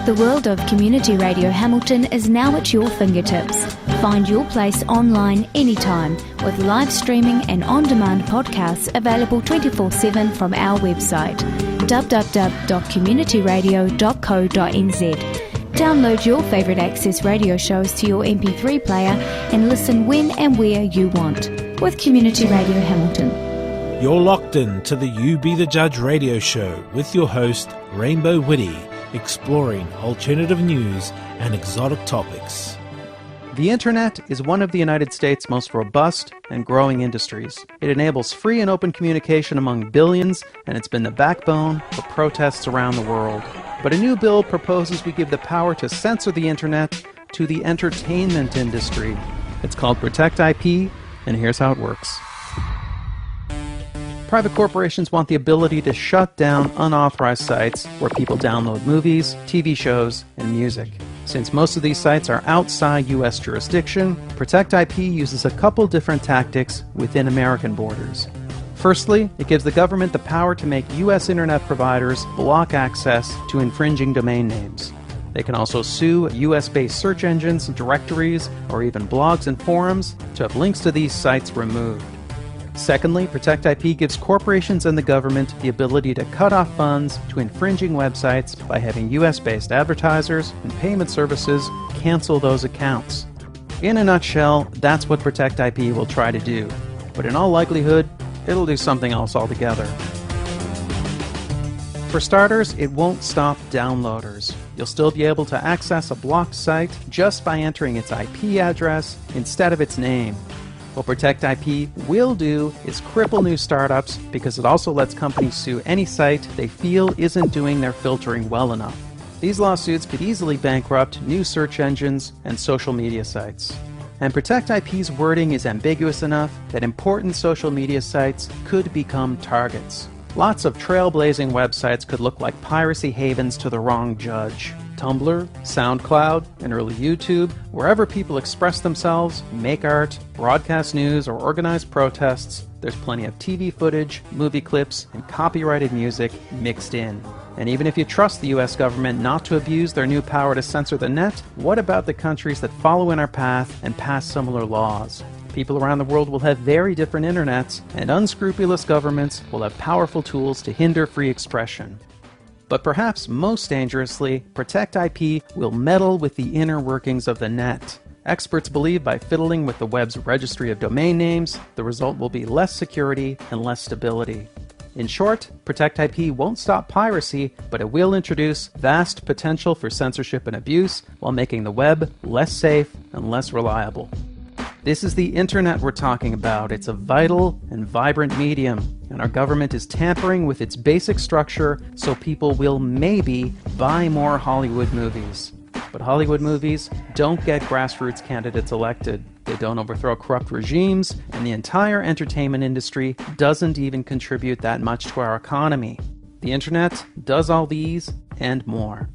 The world of Community Radio Hamilton is now at your fingertips. Find your place online anytime with live streaming and on-demand podcasts available 24/7 from our website, www.communityradio.co.nz. Download your favourite Access radio shows to your MP3 player and listen when and where you want with Community Radio Hamilton. You're locked in to the You Be the Judge radio show with your host, Rainbow Wiri, exploring alternative news and exotic topics. The Internet is one of the United States' most robust and growing industries. It enables free and open communication among billions, and it's been the backbone for protests around the world. But a new bill proposes we give the power to censor the Internet to the entertainment industry. It's called Protect IP, and here's how it works. Private corporations want the ability to shut down unauthorized sites where people download movies, TV shows, and music. Since most of these sites are outside U.S. jurisdiction, Protect IP uses a couple different tactics within American borders. Firstly, it gives the government the power to make U.S. internet providers block access to infringing domain names. They can also sue U.S.-based search engines, directories, or even blogs and forums to have links to these sites removed. Secondly, Protect IP gives corporations and the government the ability to cut off funds to infringing websites by having US-based advertisers and payment services cancel those accounts. In a nutshell, that's what Protect IP will try to do. But in all likelihood, it'll do something else altogether. For starters, it won't stop downloaders. You'll still be able to access a blocked site just by entering its IP address instead of its name. What Protect IP will do is cripple new startups because it also lets companies sue any site they feel isn't doing their filtering well enough. These lawsuits could easily bankrupt new search engines and social media sites. And Protect IP's wording is ambiguous enough that important social media sites could become targets. Lots of trailblazing websites could look like piracy havens to the wrong judge. Tumblr, SoundCloud, and early YouTube, wherever people express themselves, make art, broadcast news, or organize protests, there's plenty of TV footage, movie clips, and copyrighted music mixed in. And even if you trust the US government not to abuse their new power to censor the net, what about the countries that follow in our path and pass similar laws? People around the world will have very different internets, and unscrupulous governments will have powerful tools to hinder free expression. But perhaps most dangerously, Protect IP will meddle with the inner workings of the net. Experts believe by fiddling with the web's registry of domain names, the result will be less security and less stability. In short, Protect IP won't stop piracy, but it will introduce vast potential for censorship and abuse while making the web less safe and less reliable. This is the internet we're talking about. It's a vital and vibrant medium, and our government is tampering with its basic structure so people will maybe buy more Hollywood movies. But Hollywood movies don't get grassroots candidates elected. They don't overthrow corrupt regimes, and the entire entertainment industry doesn't even contribute that much to our economy. The internet does all these and more.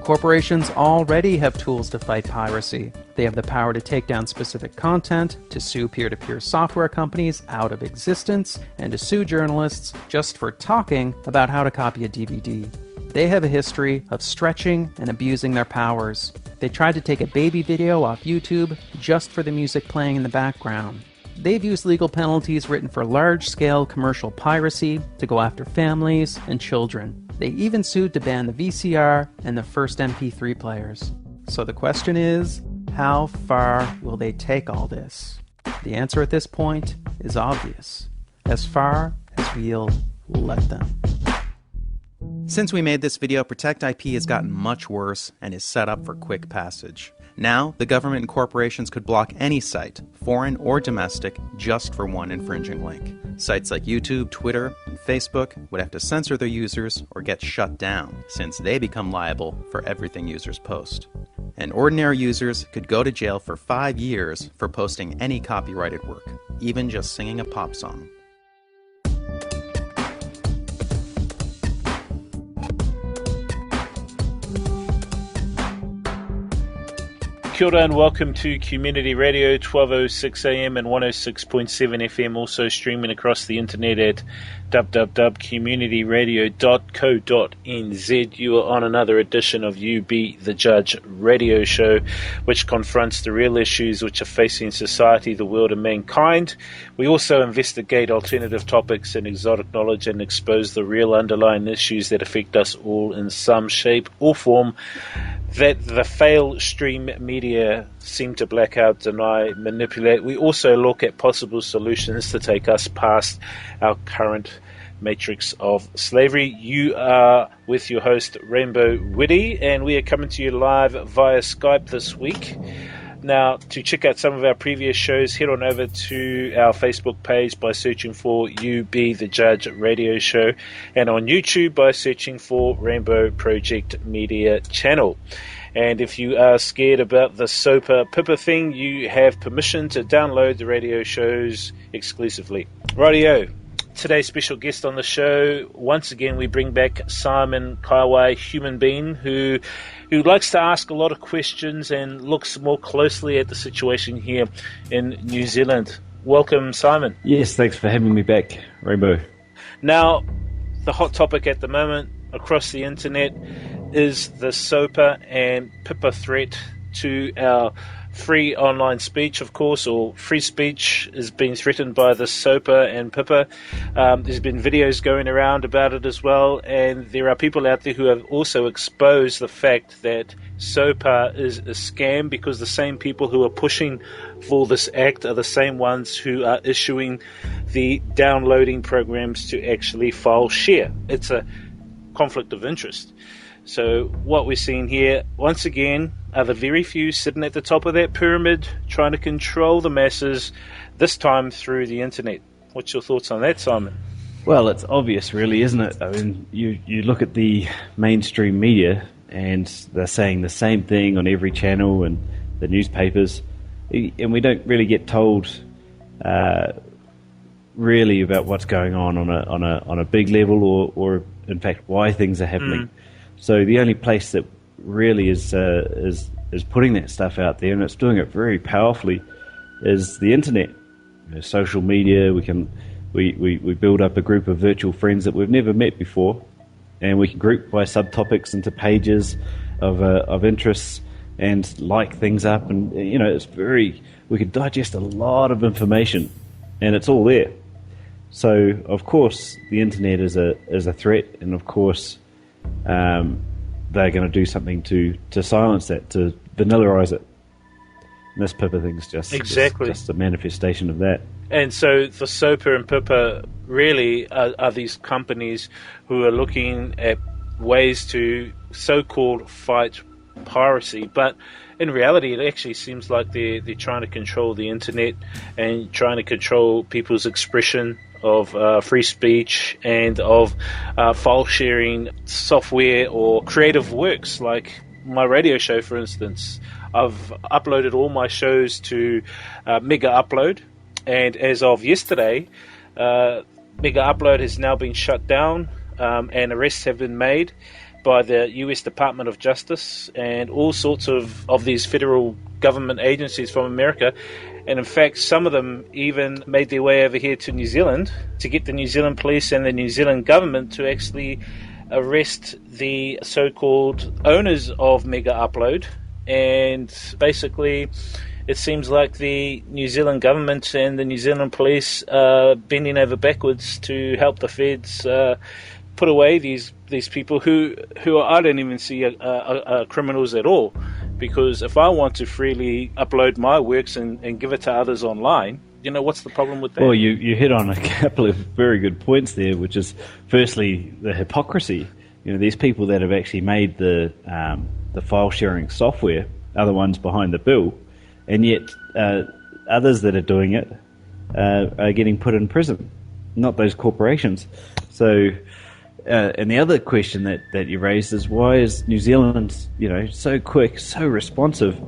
Corporations already have tools to fight piracy. They have the power to take down specific content, to sue peer-to-peer software companies out of existence, and to sue journalists just for talking about how to copy a DVD. They have a history of stretching and abusing their powers. They tried to take a baby video off YouTube just for the music playing in the background. They've used legal penalties written for large-scale commercial piracy to go after families and children. They even sued to ban the VCR and the first MP3 players. So the question is, how far will they take all this? The answer at this point is obvious. As far as we'll let them. Since we made this video, Protect IP has gotten much worse and is set up for quick passage. Now, the government and corporations could block any site, foreign or domestic, just for one infringing link. Sites like YouTube, Twitter, and Facebook would have to censor their users or get shut down, since they become liable for everything users post. And ordinary users could go to jail for 5 years for posting any copyrighted work, even just singing a pop song. Kia ora and welcome to Community Radio, 1206 AM and 106.7 FM, also streaming across the internet at www.communityradio.co.nz. You are on another edition of You Be the Judge radio show, which confronts the real issues which are facing society, the world and mankind. We also investigate alternative topics and exotic knowledge and expose the real underlying issues that affect us all in some shape or form that the fail stream media seem to black out, deny, manipulate. We also look at possible solutions to take us past our current matrix of slavery. You are with your host, Rainbow Wiri, and we are coming to you live via Skype this week. Now, to check out some of our previous shows, head on over to our Facebook page by searching for You Be the Judge radio show, and on YouTube by searching for Rainbow Project Media Channel. And if you are scared about the SOPA PIPA thing, you have permission to download the radio shows exclusively. Rightio. Today's special guest on the show, once again we bring back Simon Kaiwai, human being who likes to ask a lot of questions and looks more closely at the situation here in New Zealand. Welcome, Simon. Yes, thanks for having me back, Rainbow. Now, the hot topic at the moment across the internet is the SOPA and PIPA threat to our free online speech, of course, or free speech is being threatened by the SOPA and PIPA. There's been videos going around about it as well, and there are people out there who have also exposed the fact that SOPA is a scam, because the same people who are pushing for this act are the same ones who are issuing the downloading programs to actually file share. It's a conflict of interest. So what we're seeing here, once again, are the very few sitting at the top of that pyramid trying to control the masses, this time through the internet. What's your thoughts on that, Simon? Well, it's obvious, really, isn't it? I mean, you look at the mainstream media and they're saying the same thing on every channel and the newspapers, and we don't really get told really about what's going on a big level, or in fact why things are happening. So the only place that really is putting that stuff out there, and it's doing it very powerfully, is the internet. Social media. We build up a group of virtual friends that we've never met before, and we can group by subtopics into pages of interests and like things up, and it's we could digest a lot of information, and it's all there. So of course the internet is a threat, and of course they're going to do something to silence that, to vanillarize it. And this PIPA thing is just a manifestation of that. And so the SOPA and PIPA really are these companies who are looking at ways to so-called fight piracy, but in reality it actually seems like they're trying to control the internet and trying to control people's expression of free speech and of file sharing software or creative works, like my radio show, for instance. I've uploaded all my shows to Mega Upload, and as of yesterday, Mega Upload has now been shut down, and arrests have been made by the US Department of Justice and all sorts of these federal government agencies from America. And in fact, some of them even made their way over here to New Zealand to get the New Zealand police and the New Zealand government to actually arrest the so-called owners of Mega Upload. And basically, it seems like the New Zealand government and the New Zealand police are bending over backwards to help the feds put away these people who I don't even see are criminals at all. Because if I want to freely upload my works and give it to others online, what's the problem with that? Well, you hit on a couple of very good points there, which is firstly the hypocrisy. These people that have actually made the file sharing software are the ones behind the bill, and yet others that are doing it are getting put in prison, not those corporations. So. And the other question that you raised is, why is New Zealand, so quick, so responsive,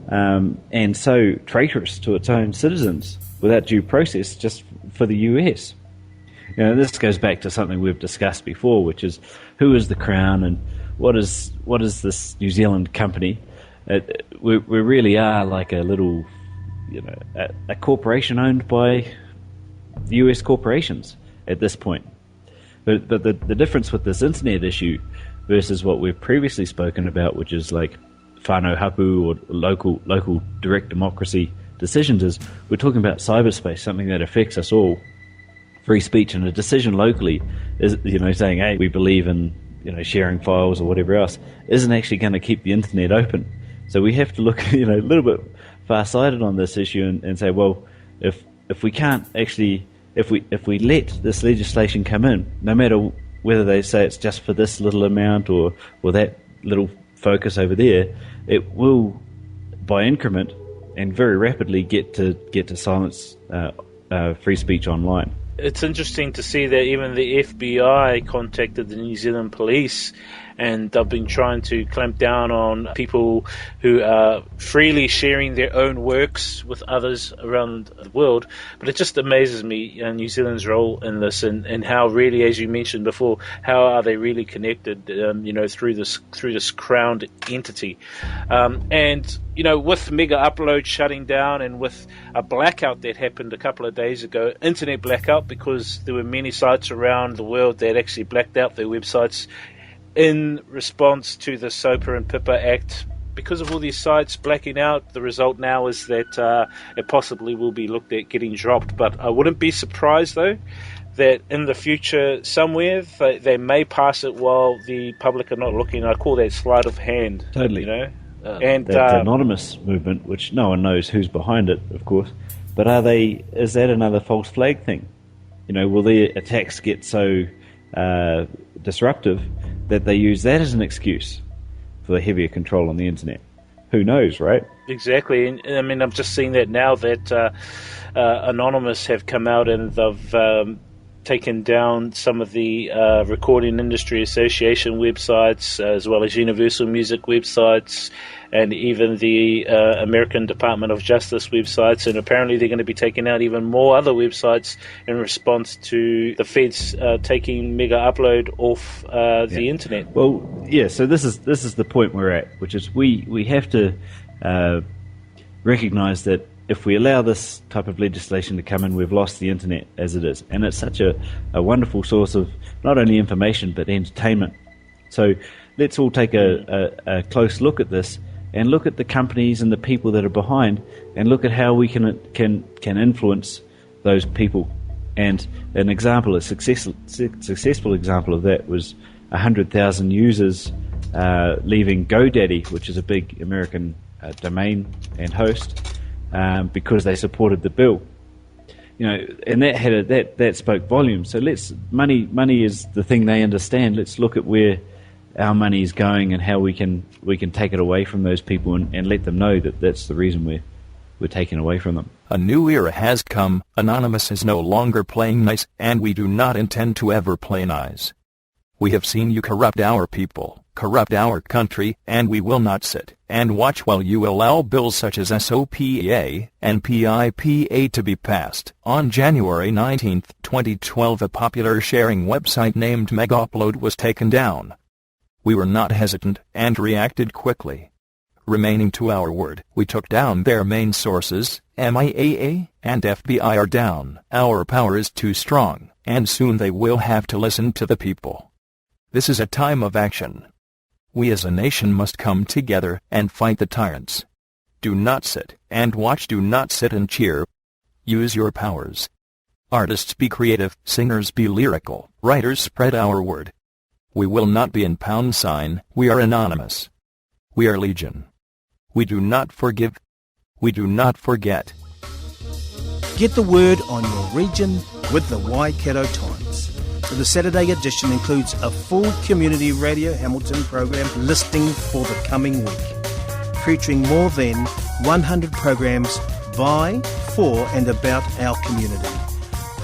and so traitorous to its own citizens without due process just for the US? This goes back to something we've discussed before, which is who is the Crown and what is this New Zealand company, we really are like a little, a corporation owned by US corporations at this point. But the difference with this internet issue versus what we've previously spoken about, which is like whānau hapu or local direct democracy decisions, is we're talking about cyberspace, something that affects us all. Free speech, and a decision locally is, saying, hey, we believe in, sharing files or whatever else, isn't actually going to keep the internet open. So we have to look, a little bit far-sighted on this issue and say, well, if we can't actually, if we let this legislation come in, no matter whether they say it's just for this little amount or that little focus over there, it will, by increment and very rapidly, get to silence free speech online. It's interesting to see that even the FBI contacted the New Zealand police, and they've been trying to clamp down on people who are freely sharing their own works with others around the world. But it just amazes me, New Zealand's role in this, and how really, as you mentioned before, how are they really connected, through this crowned entity, and with Mega Upload shutting down, and with a blackout that happened a couple of days ago, internet blackout, because there were many sites around the world that actually blacked out their websites in response to the SOPA and PIPA Act. Because of all these sites blacking out, the result now is that it possibly will be looked at getting dropped. But I wouldn't be surprised, though, that in the future somewhere they may pass it while the public are not looking. I call that sleight of hand. Totally. And the anonymous movement, which no one knows who's behind it, of course. But is that another false flag thing? Will the attacks get so disruptive that they use that as an excuse for the heavier control on the internet? Who knows, right? Exactly. And I mean, I'm just seeing that now that Anonymous have come out and they've taken down some of the Recording Industry Association websites, as well as Universal Music websites, and even the American Department of Justice websites. And apparently they're going to be taking out even more other websites in response to the feds taking Mega Upload off the internet. Well, yeah, so this is the point we're at, which is we have to recognize that if we allow this type of legislation to come in, we've lost the internet as it is. And it's such a wonderful source of not only information but entertainment. So let's all take a close look at this and look at the companies and the people that are behind, and look at how we can influence those people. And an example, a successful example of that was 100,000 users leaving GoDaddy, which is a big American domain and host, because they supported the bill, and that spoke volumes. So money is the thing they understand. Let's look at where our money is going and how we can take it away from those people and let them know that that's the reason we're taking away from them. A new era has come. Anonymous is no longer playing nice, and we do not intend to ever play nice. We have seen you corrupt our people, corrupt our country, and we will not sit and watch while you allow bills such as SOPA and PIPA to be passed. On January 19, 2012, a popular sharing website named Megapload was taken down. We were not hesitant and reacted quickly. Remaining to our word, we took down their main sources. MIAA and FBI are down. Our power is too strong, and soon they will have to listen to the people. This is a time of action. We as a nation must come together and fight the tyrants. Do not sit and watch. Do not sit and cheer. Use your powers. Artists, be creative. Singers, be lyrical. Writers, spread our word. We will not be in #. We are anonymous. We are legion. We do not forgive. We do not forget. Get the word on your region with the Waikato Times. So the Saturday edition includes a full Community Radio Hamilton program listing for the coming week, featuring more than 100 programs by, for and about our community.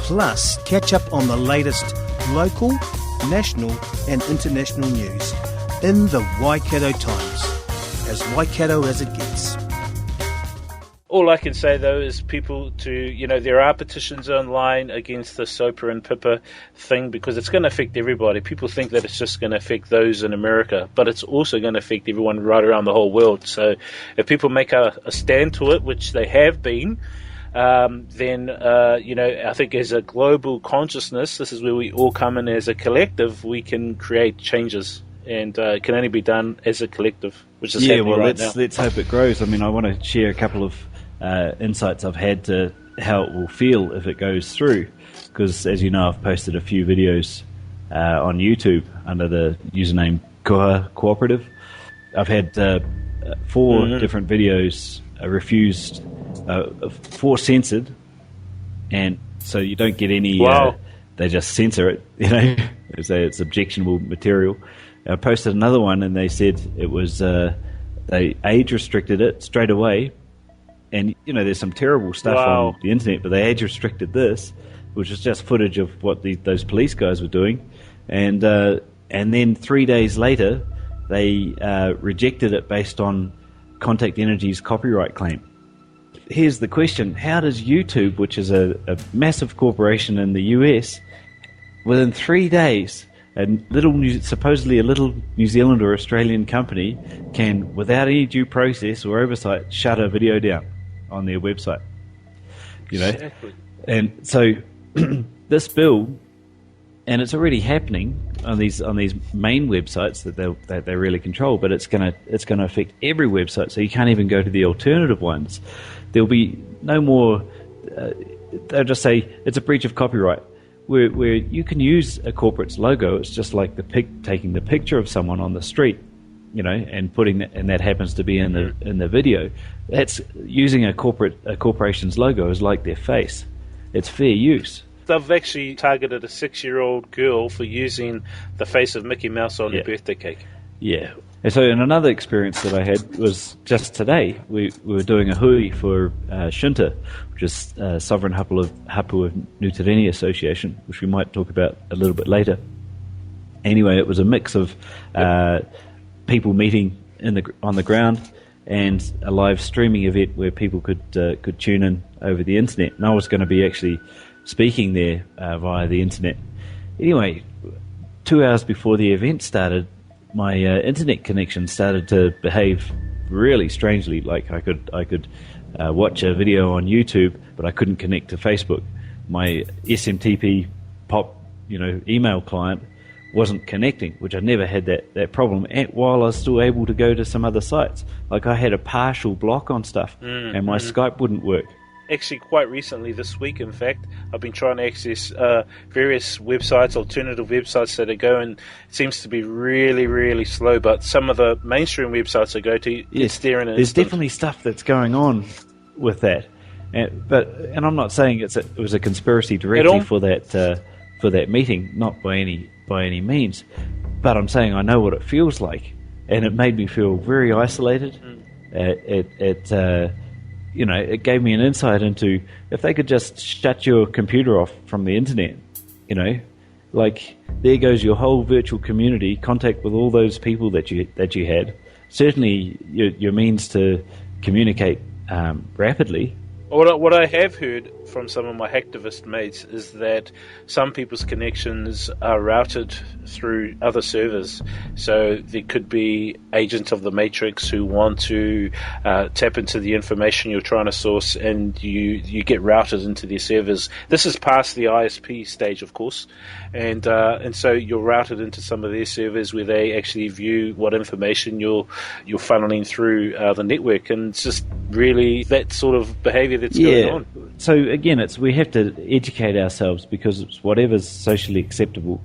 Plus, catch up on the latest local, national and international news in the Waikato Times. As Waikato as it gets. All I can say, though, is people there are petitions online against the SOPA and PIPA thing because it's going to affect everybody. People think that it's just going to affect those in America, but it's also going to affect everyone right around the whole world. So if people make a stand to it, which they have been, then I think as a global consciousness, this is where we all come in as a collective. We can create changes. And it can only be done as a collective, which is happening right now. Let's hope it grows. I mean, I want to share a couple of insights I've had to how it will feel if it goes through, because as you know, I've posted a few videos on YouTube under the username Koha Cooperative. I've had 4 different videos refused, 4 censored, and so you don't get any. Wow. They just censor it, they say it's objectionable material. I posted another one, and they said it was they age restricted it straight away, and there's some terrible stuff on the internet, but they age restricted this, which is just footage of what those police guys were doing, and then 3 days later they rejected it based on Contact Energy's copyright claim. Here's the question: how does YouTube, which is a massive corporation in the US, within 3 days, supposedly a little New Zealand or Australian company can, without any due process or oversight, shut a video down on their website? Exactly. And so this bill, and it's already happening on these main websites that they really control, but it's gonna affect every website. So you can't even go to the alternative ones. There'll be no more. They'll just say it's a breach of copyright. Where you can use a corporate's logo, it's just like taking the picture of someone on the street, and putting that, and that happens to be in the video. That's using a corporation's logo is like their face. It's fair use. They've actually targeted a 6-year-old girl for using the face of Mickey Mouse on her birthday cake. Yeah. And so, and another experience that I had was just today. We were doing a hui for Shinta, which is Sovereign Hapu of Nutareni Association, which we might talk about a little bit later. Anyway, it was a mix of people meeting on the ground and a live streaming event where people could tune in over the internet. And I was going to be actually speaking there via the internet. Anyway, 2 hours before the event started, my internet connection started to behave really strangely. Like I could watch a video on YouTube, but I couldn't connect to Facebook. My SMTP POP, email client wasn't connecting, which I never had that problem. And while I was still able to go to some other sites, like I had a partial block on stuff, and my Skype wouldn't work. Actually, quite recently, this week, in fact, I've been trying to access various websites, alternative websites that I go, and it seems to be really, really slow. But some of the mainstream websites I go to, it's there in an There's instant. definitely stuff that's going on with that. And I'm not saying it was a conspiracy directly for that meeting, not by any means. But I'm saying I know what it feels like, and it made me feel very isolated. It gave me an insight into if they could just shut your computer off from the internet, like there goes your whole virtual community, contact with all those people that you had. Certainly your means to communicate rapidly. What I have heard from some of my hacktivist mates is that some people's connections are routed through other servers. So there could be agents of the Matrix who want to tap into the information you're trying to source, and you get routed into their servers. This is past the ISP stage, of course, and so you're routed into some of their servers where they actually view what information you're funneling through the network, and it's just really that sort of behavior that's going on. So again, we have to educate ourselves, because it's whatever's socially acceptable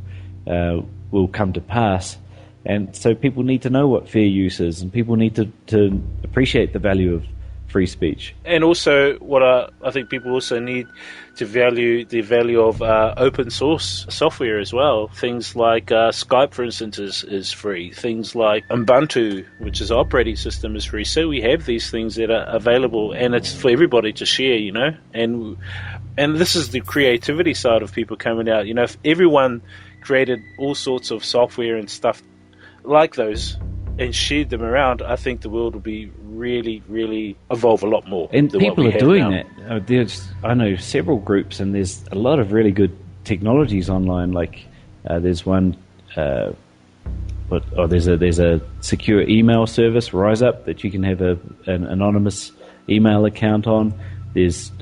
will come to pass, and so people need to know what fair use is, and people need to appreciate the value of free speech. And also, what I think people also need to value the value of open source software as well. Things like Skype, for instance, is free. Things like Ubuntu, which is an operating system, is free. So we have these things that are available, and it's for everybody to share, And this is the creativity side of people coming out. If everyone created all sorts of software and stuff like those, and shared them around, I think the world will be really, really evolve a lot more. And than people what we are doing have that. I know several groups, and there's a lot of really good technologies online. Like there's one, there's a secure email service, Rise Up, that you can have an anonymous email account on. There's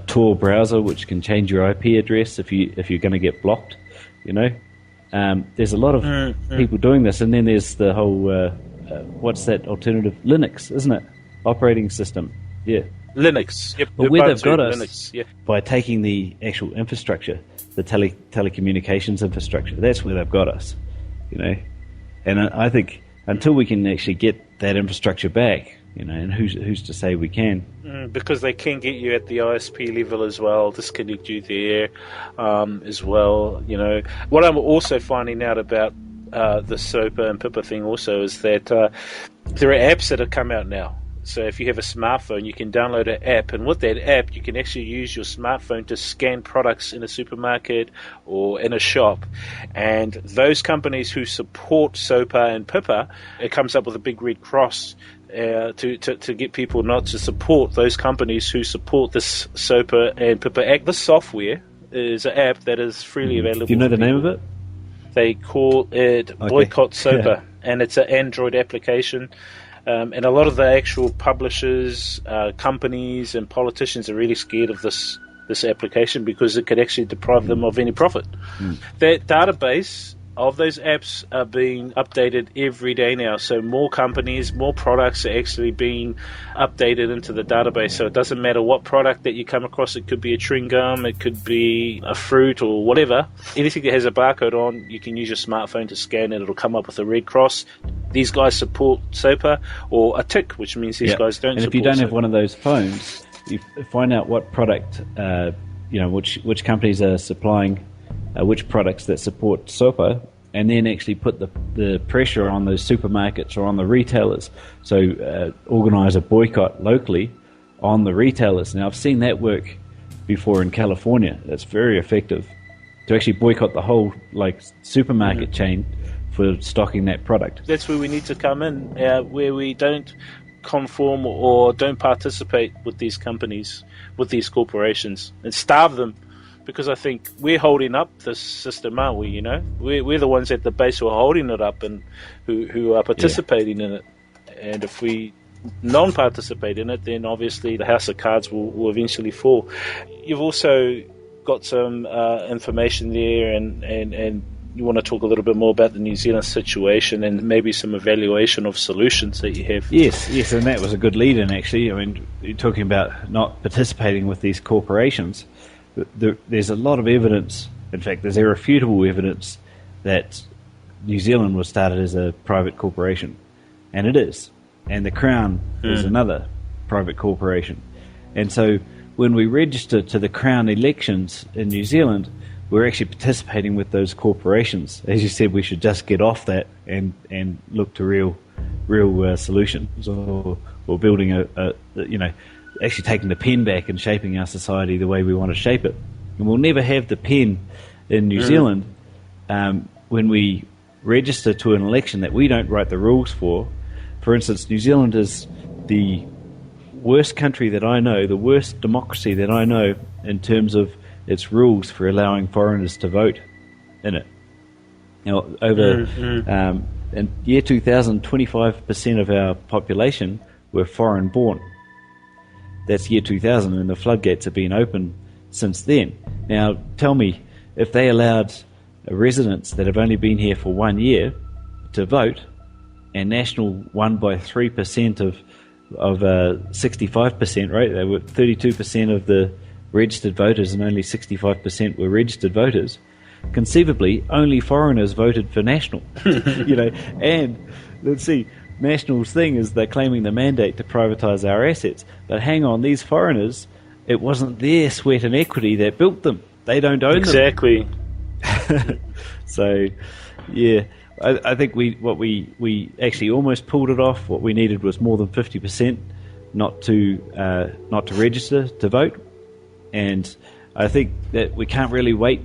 Tor browser, which can change your IP address if you're going to get blocked. There's a lot of people doing this, and then there's the whole what's that alternative? Linux, isn't it? Operating system. Yeah. Linux. Yep. But where they've got us Linux, yeah. by taking the actual infrastructure, the telecommunications infrastructure, that's where they've got us. And I think until we can actually get that infrastructure back, and who's to say we can? Because they can get you at the ISP level as well, disconnect you there as well. What I'm also finding out about the SOPA and PIPA thing also is that there are apps that have come out now. So if you have a smartphone, you can download an app, and with that app, you can actually use your smartphone to scan products in a supermarket or in a shop. And those companies who support SOPA and PIPA, it comes up with a big red cross to get people not to support those companies who support this SOPA and PIPA Act. This software is an app that is freely available. Do you know the name of it? They call it Boycott SOPA, and it's an Android application. And a lot of the actual publishers, companies, and politicians are really scared of this application because it could actually deprive them of any profit. That database of those apps are being updated every day now. So more companies, more products are actually being updated into the database. So it doesn't matter what product that you come across. It could be a chewing gum, it could be a fruit or whatever. Anything that has a barcode on, you can use your smartphone to scan it. It'll come up with a red cross. These guys support SOPA, or a tick, which means these guys don't support SOPA. And if you don't have one of those phones, you find out what product, which companies are supplying which products that support SOPA, and then actually put the pressure on those supermarkets or on the retailers. So organise a boycott locally on the retailers. Now, I've seen that work before in California. That's very effective, to actually boycott the whole supermarket chain for stocking that product. That's where we need to come in, where we don't conform or don't participate with these companies, with these corporations, and starve them. Because I think we're holding up this system, aren't we? We're the ones at the base who are holding it up and who are participating in it. And if we non-participate in it, then obviously the house of cards will eventually fall. You've also got some information there, and you want to talk a little bit more about the New Zealand situation and maybe some evaluation of solutions that you have. Yes, and that was a good lead-in, actually. I mean, you're talking about not participating with these corporations. There's a lot of evidence, in fact, there's irrefutable evidence that New Zealand was started as a private corporation, and it is. And the Crown is another private corporation. And so when we register to the Crown elections in New Zealand, we're actually participating with those corporations. As you said, we should just get off that and look to real solutions, or building actually taking the pen back and shaping our society the way we want to shape it. And we'll never have the pen in New Zealand when we register to an election that we don't write the rules for. For instance, New Zealand is the worst country that I know, the worst democracy that I know in terms of its rules for allowing foreigners to vote in it. Now, in year 2000, 25% of our population were foreign born. That's year 2000, and the floodgates have been open since then. Now, tell me, if they allowed residents that have only been here for 1 year to vote, and National won by 3% of 65%, right? They were 32% of the registered voters, and only 65% were registered voters. Conceivably, only foreigners voted for National. And let's see. National's thing is they're claiming the mandate to privatise our assets. But hang on, these foreigners, it wasn't their sweat and equity that built them. They don't own them. Exactly. So, yeah, I think we actually almost pulled it off. What we needed was more than 50% not to register to vote. And I think that we can't really wait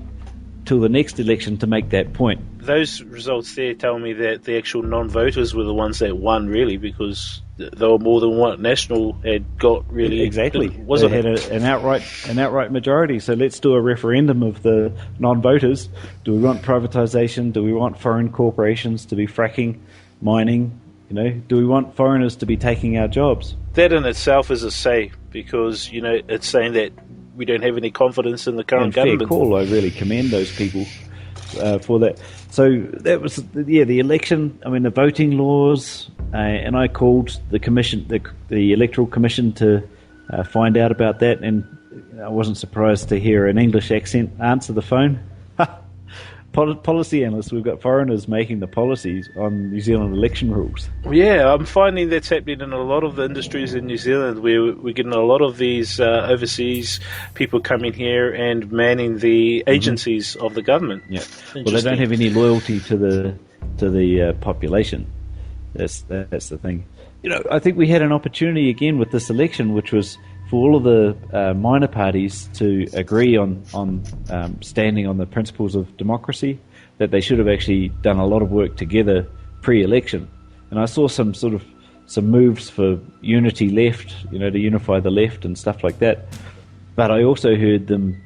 till the next election to make that point. those results there tell me that the actual non-voters were the ones that won, really, because they were more than what National had got, really. Exactly. Wasn't they had an outright majority. So let's do a referendum of the non-voters. Do we want privatisation? Do we want foreign corporations to be fracking, mining? Do we want foreigners to be taking our jobs? That in itself is a say, because, it's saying that we don't have any confidence in the current government. Fair call. I really commend those people for that. So that was, the election, the voting laws, and I called the commission, the Electoral Commission, to find out about that, and I wasn't surprised to hear an English accent answer the phone. Policy analysts, we've got foreigners making the policies on New Zealand election rules. Yeah, I'm finding that's happening in a lot of the industries in New Zealand, where we're getting a lot of these overseas people coming here and manning the agencies of the government. Yeah, well, they don't have any loyalty to the population. That's the thing. I think we had an opportunity again with this election, which was for all of the minor parties to agree on standing on the principles of democracy, that they should have actually done a lot of work together pre-election. And I saw some moves for unity left, to unify the left and stuff like that. But I also heard them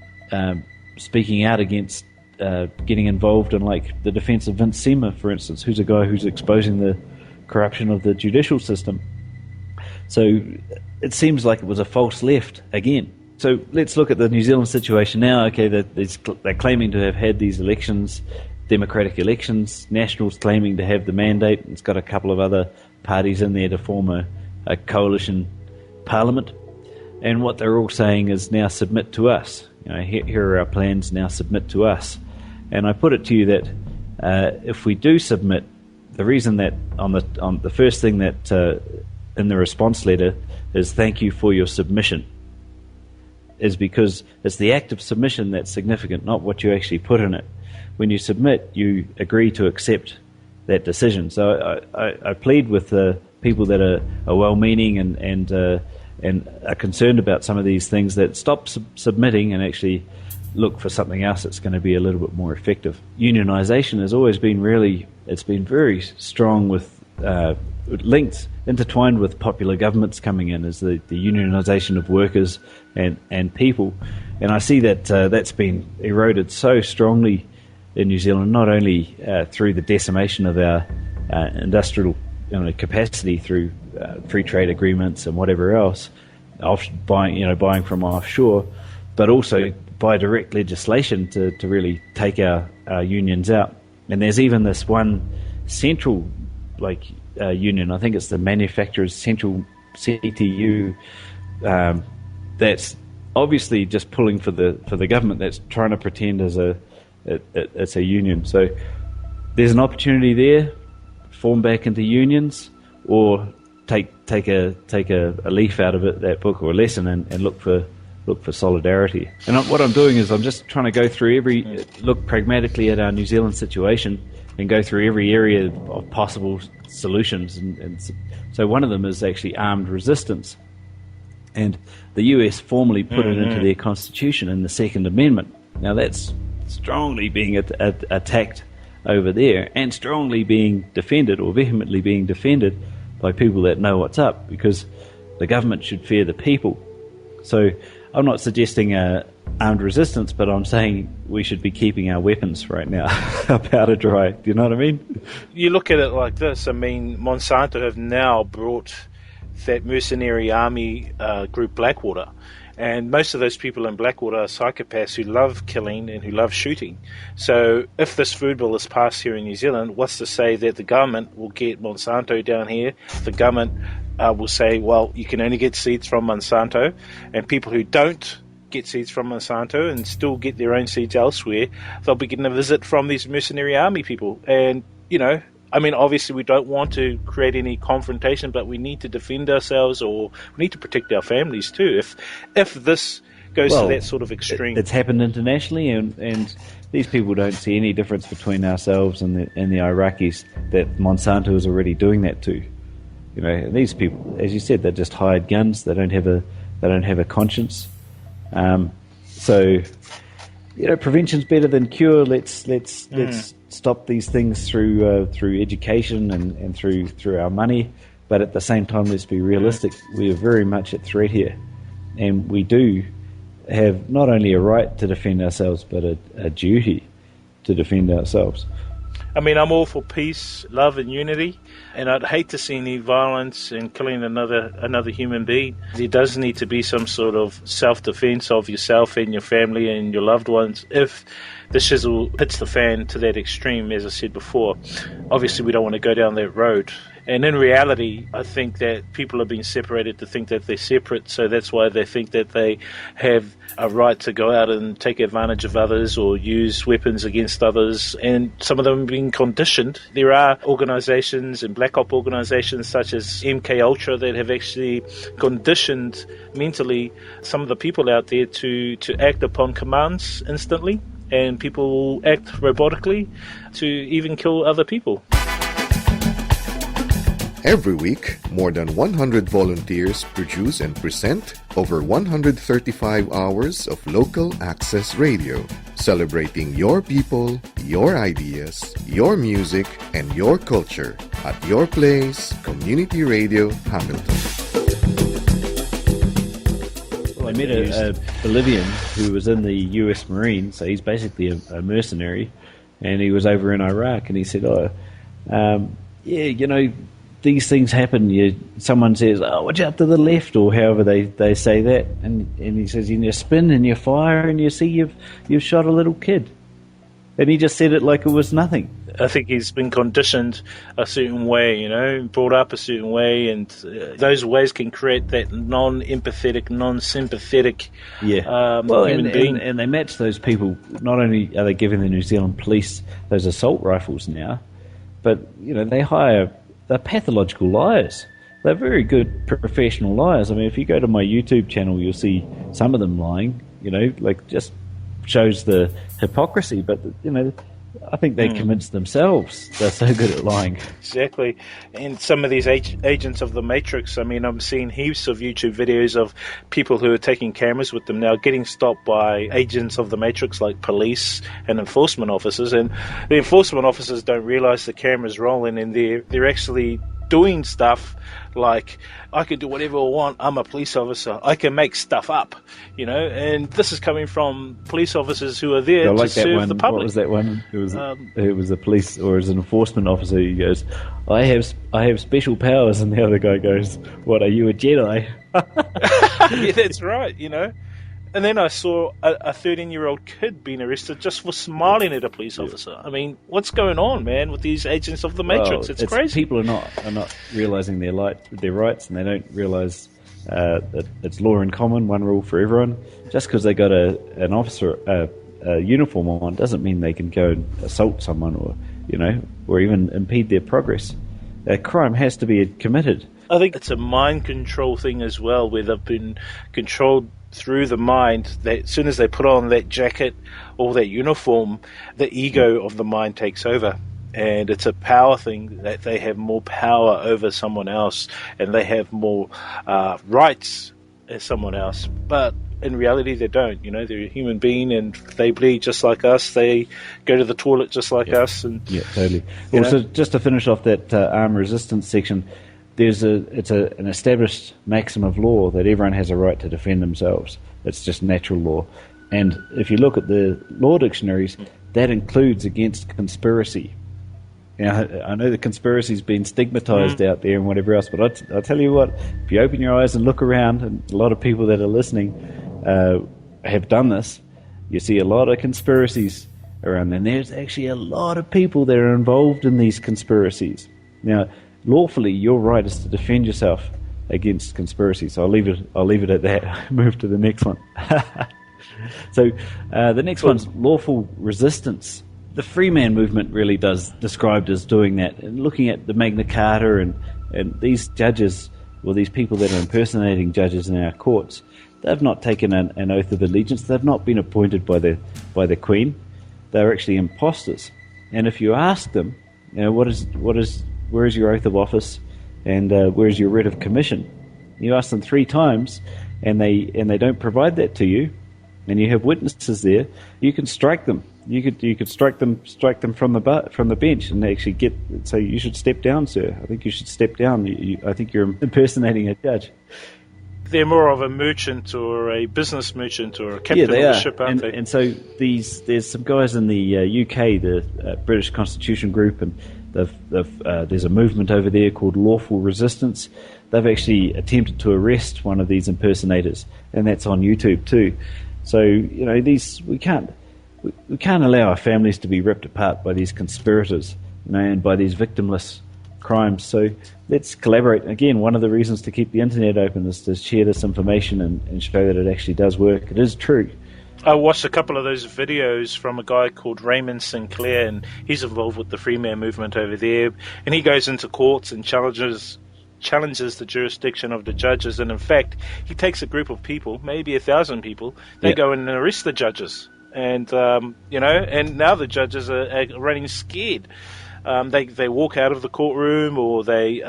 speaking out against getting involved in, like, the defence of Vince Sema, for instance, who's a guy who's exposing the corruption of the judicial system. So it seems like it was a false left again. So let's look at the New Zealand situation now. Okay, they're claiming to have had these elections, democratic elections. National's claiming to have the mandate. It's got a couple of other parties in there to form a coalition parliament. And what they're all saying is, now submit to us. Here are our plans, now submit to us. And I put it to you that if we do submit, the reason that on the first thing that in the response letter is thank you for your submission, is because it's the act of submission that's significant, not what you actually put in it. When you submit, you agree to accept that decision. So I plead with the people that are well-meaning and are concerned about some of these things, that stop submitting and actually look for something else that's going to be a little bit more effective. Unionisation has always been it's been very strong with intertwined with popular governments coming in, as the unionisation of workers and people. And I see that that's been eroded so strongly in New Zealand, not only through the decimation of our industrial capacity through free trade agreements and whatever else, buying from offshore, but also by direct legislation to really take our unions out. And there's even this one central union, I think it's the Manufacturers Central CTU, that's obviously just pulling for the government, that's trying to pretend as it's a union. So there's an opportunity there, form back into unions, or take a leaf out of that book or a lesson and look for solidarity. And what I'm doing is I'm just trying to go through look pragmatically at our New Zealand situation and go through every area of possible solutions. And so one of them is actually armed resistance. And the US formally put it into their constitution in the Second Amendment. Now that's strongly being attacked over there, and strongly being defended, or vehemently being defended, by people that know what's up, because the government should fear the people. So I'm not suggesting armed resistance, but I'm saying we should be keeping our weapons right now powder dry. Do you know what I mean? You look at it like this. I mean, Monsanto have now brought that mercenary army group Blackwater. And most of those people in Blackwater are psychopaths who love killing and who love shooting. So if this food bill is passed here in New Zealand, what's to say that the government will get Monsanto down here? The government will say, well, you can only get seeds from Monsanto, and people who don't get seeds from Monsanto and still get their own seeds elsewhere, they'll be getting a visit from these mercenary army people. And, I mean, obviously we don't want to create any confrontation, but we need to defend ourselves, or we need to protect our families too. If this goes to that sort of extreme. It's happened internationally, and these people don't see any difference between ourselves and the Iraqis that Monsanto is already doing that to. These people, as you said, they're just hired guns. They don't have a conscience. So prevention's better than cure. Let's stop these things through education and through our money. But at the same time, let's be realistic. We are very much at threat here, and we do have not only a right to defend ourselves, but a duty to defend ourselves. I mean, I'm all for peace, love, and unity, and I'd hate to see any violence and killing another human being. There does need to be some sort of self-defense of yourself and your family and your loved ones if the shizzle hits the fan to that extreme, as I said before. Obviously, we don't want to go down that road. And in reality, I think that people are being separated to think that they're separate, so that's why they think that they have a right to go out and take advantage of others or use weapons against others, and some of them are being conditioned. There are organisations and black op organisations such as MK Ultra that have actually conditioned mentally some of the people out there to act upon commands instantly, and people act robotically to even kill other people. Every week, more than 100 volunteers produce and present over 135 hours of local access radio, celebrating your people, your ideas, your music, and your culture at your place, Community Radio Hamilton. Well, I met a Bolivian who was in the US Marines, so he's basically a mercenary, and he was over in Iraq, and he said, these things happen. Someone says, "Oh, watch out to the left," or however they say that, and he says, "And you spin and you fire and you see you've shot a little kid," and he just said it like it was nothing. I think he's been conditioned a certain way, brought up a certain way, and those ways can create that non-empathetic, non-sympathetic human being. And they match those people. Not only are they giving the New Zealand police those assault rifles now, but they hire. They're pathological liars. They're very good professional liars. I mean, if you go to my YouTube channel, you'll see some of them lying, just shows the hypocrisy. But, I think they convince themselves they're so good at lying. Exactly. And some of these agents of the Matrix, I mean, I'm seeing heaps of YouTube videos of people who are taking cameras with them now getting stopped by agents of the Matrix like police and enforcement officers. And the enforcement officers don't realize the camera's rolling, and they're actually doing stuff like, I can do whatever I want, I'm a police officer, I can make stuff up, and this is coming from police officers who are there to serve the public. What was that one? It was a police or as an enforcement officer. He goes, I have special powers, and the other guy goes, "What, are you a Jedi?" Yeah, that's right, And then I saw a 13-year-old kid being arrested just for smiling at a police officer. I mean, what's going on, man, with these agents of the Matrix? It's crazy. People are not realising their rights, and they don't realise that it's law in common, one rule for everyone. Just because they got an officer a uniform on doesn't mean they can go and assault someone or even impede their progress. A crime has to be committed. I think it's a mind control thing as well, where they've been controlled through the mind, that as soon as they put on that jacket or that uniform, the ego of the mind takes over. And it's a power thing, that they have more power over someone else and they have more rights as someone else. But in reality, they don't. They're a human being and they bleed just like us. They go to the toilet just like us. And yeah, totally. Also, just to finish off that arm resistance section, it's an established maxim of law that everyone has a right to defend themselves. It's just natural law. And if you look at the law dictionaries, that includes against conspiracy. I know the conspiracy's been stigmatized out there and whatever else, but I'll tell you what, if you open your eyes and look around, and a lot of people that are listening have done this, you see a lot of conspiracies around, and there's actually a lot of people that are involved in these conspiracies. Now, lawfully, your right is to defend yourself against conspiracy. So I'll leave it at that. Move to the next one. So the next one's lawful resistance. The free man movement really does described as doing that. And looking at the Magna Carta and these judges, or these people that are impersonating judges in our courts, they've not taken an oath of allegiance. They've not been appointed by the Queen. They're actually imposters. And if you ask them, where is your oath of office, and where is your writ of commission? You ask them 3 times, and they don't provide that to you. and you have witnesses there, you can strike them. You could strike them from the bench, and actually say, you should step down, sir. I think you should step down. I think you're impersonating a judge. They're more of a merchant or a business merchant or a captain of the ship, aren't they? And so there's some guys in the UK, the British Constitution Group, and there's a movement over there called Lawful Resistance. They've actually attempted to arrest one of these impersonators, and that's on YouTube too. So we can't allow our families to be ripped apart by these conspirators, and by these victimless crimes. So let's collaborate. Again, one of the reasons to keep the internet open is to share this information and show that it actually does work. It is true. I watched a couple of those videos from a guy called Raymond Sinclair, and he's involved with the Freeman movement over there, and he goes into courts and challenges the jurisdiction of the judges, and in fact he takes a group of people, maybe 1,000 people, they go in and arrest the judges, and and now the judges are running scared. They walk out of the courtroom, or they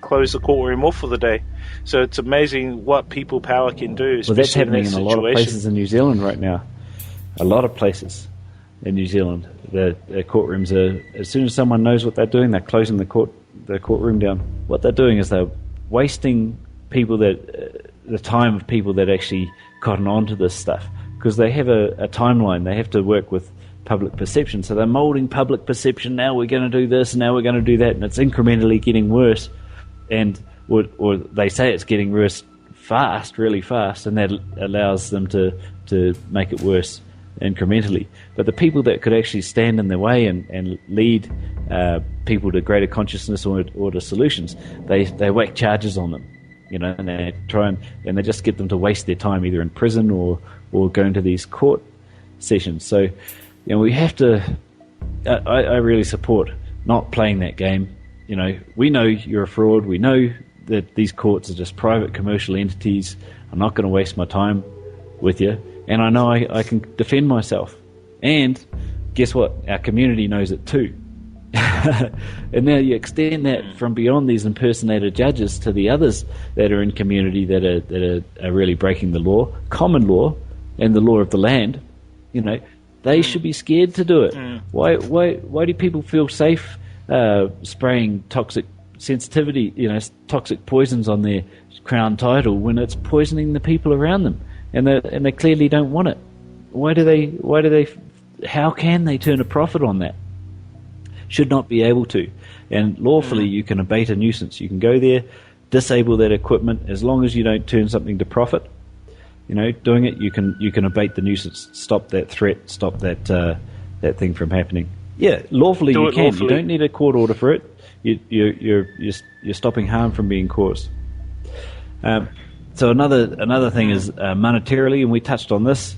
close the courtroom off for the day. So it's amazing what people power can do. Well, that's happening in a lot of places in New Zealand right now. A lot of places in New Zealand, the courtrooms are, as soon as someone knows what they're doing, they're closing the courtroom down. What they're doing is they're wasting the time of people that actually cotton on to this stuff, because they have a timeline. They have to work with public perception, so they're molding public perception. Now we're going to do this, now we're going to do that, and it's incrementally getting worse, or they say it's getting worse really fast, and that allows them to make it worse incrementally. But the people that could actually stand in their way and lead people to greater consciousness or to solutions, they whack charges on them, and they try and they just get them to waste their time either in prison or going to these court sessions. So we have to. I really support not playing that game. We know you're a fraud. We know that these courts are just private commercial entities. I'm not going to waste my time with you. And I know I can defend myself. And guess what? Our community knows it too. And now you extend that from beyond these impersonator judges to the others that are in community that are really breaking the law, common law, and the law of the land. They should be scared to do it. Why do people feel safe spraying toxic poisons on their crown title when it's poisoning the people around them, and they clearly don't want it? How can they turn a profit on that? Should not be able to. And lawfully you can abate a nuisance. You can go there, disable that equipment, as long as you don't turn something to profit. Doing it, you can abate the nuisance, stop that threat, stop that thing from happening. Yeah, lawfully you can. Lawfully. You don't need a court order for it. You're stopping harm from being caused. So another thing is monetarily, and we touched on this.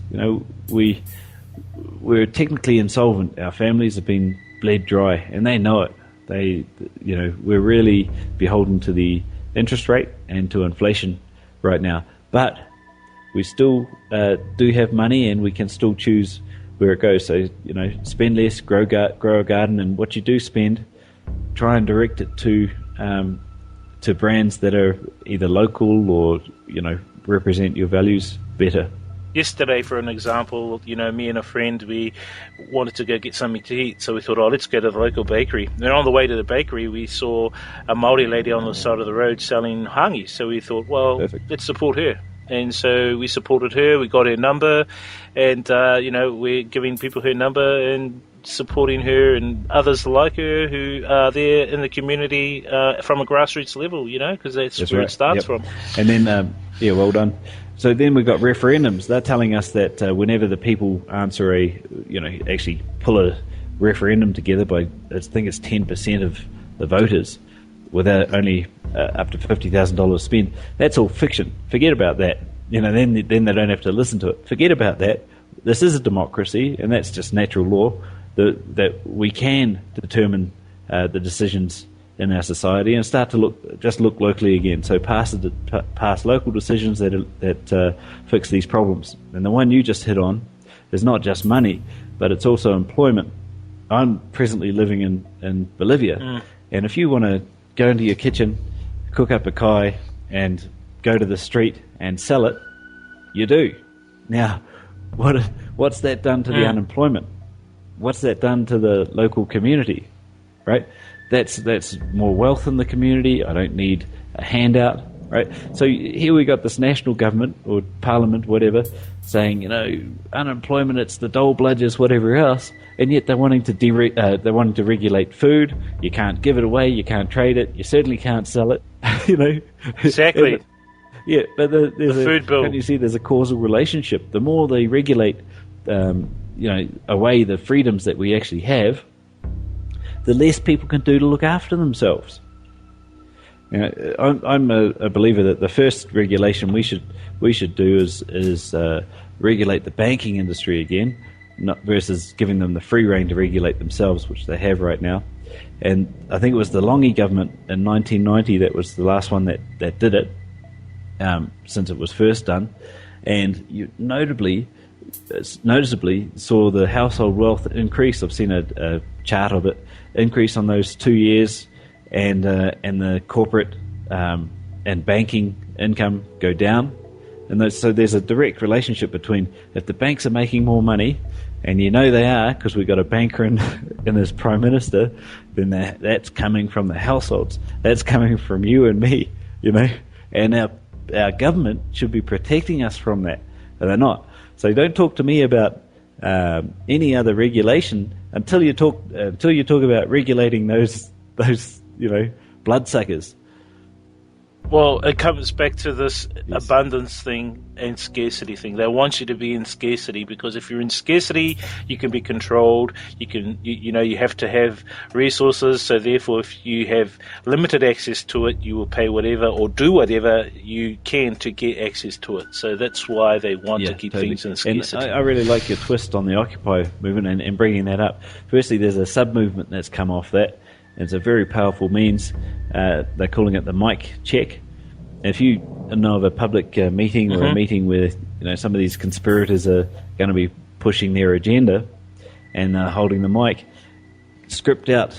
We're technically insolvent. Our families have been bled dry, and they know it. We're really beholden to the interest rate and to inflation right now, but we still do have money, and we can still choose where it goes. So, spend less, grow a garden, and what you do spend, try and direct it to brands that are either local or, represent your values better. Yesterday, for an example, me and a friend, we wanted to go get something to eat, so we thought, let's go to the local bakery. And on the way to the bakery, we saw a Māori lady on the side of the road selling hangi, so we thought, Perfect. Let's support her. And so we supported her, we got her number, and, we're giving people her number and supporting her and others like her who are there in the community from a grassroots level, because that's where right. It starts from. And then, well done. So then we've got referendums. They're telling us that whenever the people answer actually pull a referendum together by, I think it's 10% of the voters, without only up to $50,000 spent, that's all fiction. Forget about that. Then they don't have to listen to it. Forget about that. This is a democracy, and that's just natural law, that we can determine the decisions in our society and start to look locally again. So pass local decisions that fix these problems. And the one you just hit on is not just money, but it's also employment. I'm presently living in Bolivia, and if you want to go into your kitchen, cook up a kai, and go to the street and sell it, you do. Now, what's that done to the unemployment? What's that done to the local community? Right? That's more wealth in the community. I don't need a handout. Right? So here we got this national government or parliament, whatever, saying, unemployment, it's the dole bludgers, whatever else, and yet they're wanting to regulate food. You can't give it away. You can't trade it. You certainly can't sell it. Exactly. Yeah, but there's the food bill. Can't you see there's a causal relationship? The more they regulate, away the freedoms that we actually have, the less people can do to look after themselves. I'm a believer that the first regulation we should do is regulate the banking industry again, not versus giving them the free rein to regulate themselves, which they have right now. And I think it was the Longi government in 1990 that was the last one that did it, since it was first done, and you noticeably saw the household wealth increase. I've seen a chart of it increase on those 2 years. And the corporate and banking income go down, and so there's a direct relationship between if the banks are making more money, and they are because we've got a banker in as prime minister, then that's coming from the households, that's coming from you and me, and our government should be protecting us from that, and they're not. So don't talk to me about any other regulation until you talk about regulating those bloodsuckers. Well, it comes back to this abundance thing and scarcity thing. They want you to be in scarcity because if you're in scarcity, you can be controlled. You have to have resources. So therefore, if you have limited access to it, you will pay whatever or do whatever you can to get access to it. So that's why they want to keep things in scarcity. And I really like your twist on the Occupy movement and bringing that up. Firstly, there's a sub-movement that's come off that. It's a very powerful means. They're calling it the mic check. If you know of a public meeting or a meeting where some of these conspirators are going to be pushing their agenda and holding the mic, script out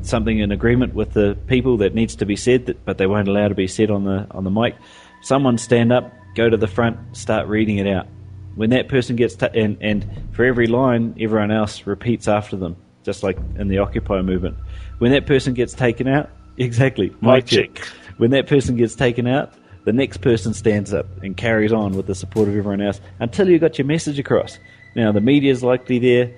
something in agreement with the people that needs to be said, but they won't allow to be said on the mic. Someone stand up, go to the front, start reading it out. When that person gets and for every line, everyone else repeats after them, just like in the Occupy movement. When that person gets taken out, exactly, mic check. When that person gets taken out, the next person stands up and carries on with the support of everyone else until you got your message across. Now, the media is likely there,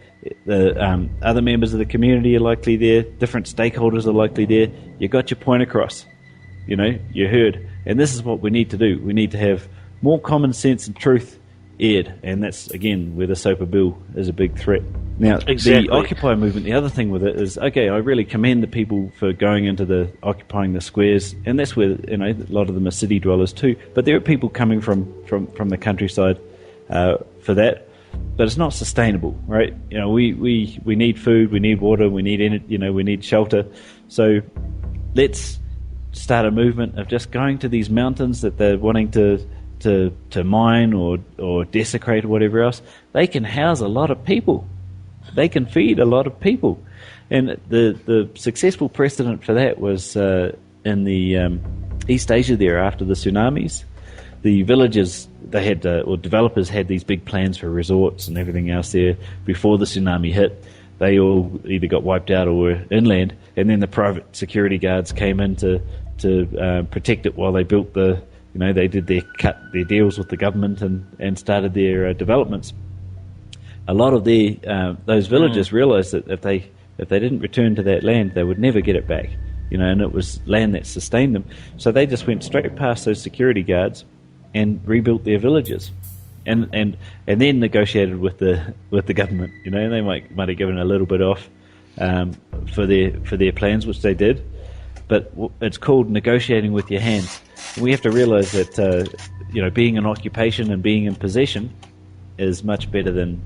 the other members of the community are likely there, different stakeholders are likely there. You got your point across. You heard. And this is what we need to do. We need to have more common sense and truth aired, and that's, again, where the SOPA bill is a big threat. Now, exactly. The Occupy movement, the other thing with it is, I really commend the people for going into occupying the squares, and that's where, a lot of them are city dwellers too, but there are people coming from the countryside for that, but it's not sustainable, right? We need food, we need water, we need energy, we need shelter, so let's start a movement of just going to these mountains that they're wanting to mine or desecrate or whatever else. They can house a lot of people. They can feed a lot of people. And the successful precedent for that was in the East Asia there after the tsunamis. The villages, they had, or developers had these big plans for resorts and everything else there before the tsunami hit. They all either got wiped out or were inland, and then the private security guards came in to protect it while they built they did their deals with the government and started their developments. A lot of those villagers realised that if they didn't return to that land, they would never get it back. And it was land that sustained them. So they just went straight past those security guards and rebuilt their villages, and then negotiated with the government. And they might have given a little bit off for their plans, which they did. But it's called negotiating with your hands. We have to realise that being in occupation and being in possession is much better than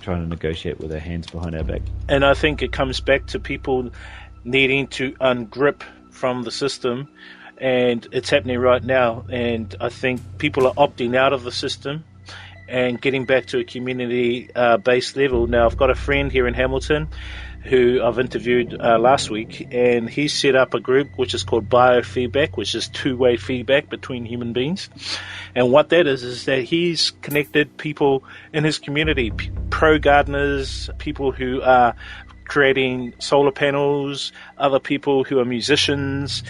trying to negotiate with our hands behind our back. And I think it comes back to people needing to ungrip from the system, and it's happening right now. And I think people are opting out of the system and getting back to a community-based level. Now, I've got a friend here in Hamilton who I've interviewed last week, and he set up a group which is called biofeedback, which is two-way feedback between human beings. And what that is that he's connected people in his community, pro gardeners, people who are creating solar panels, other people who are musicians,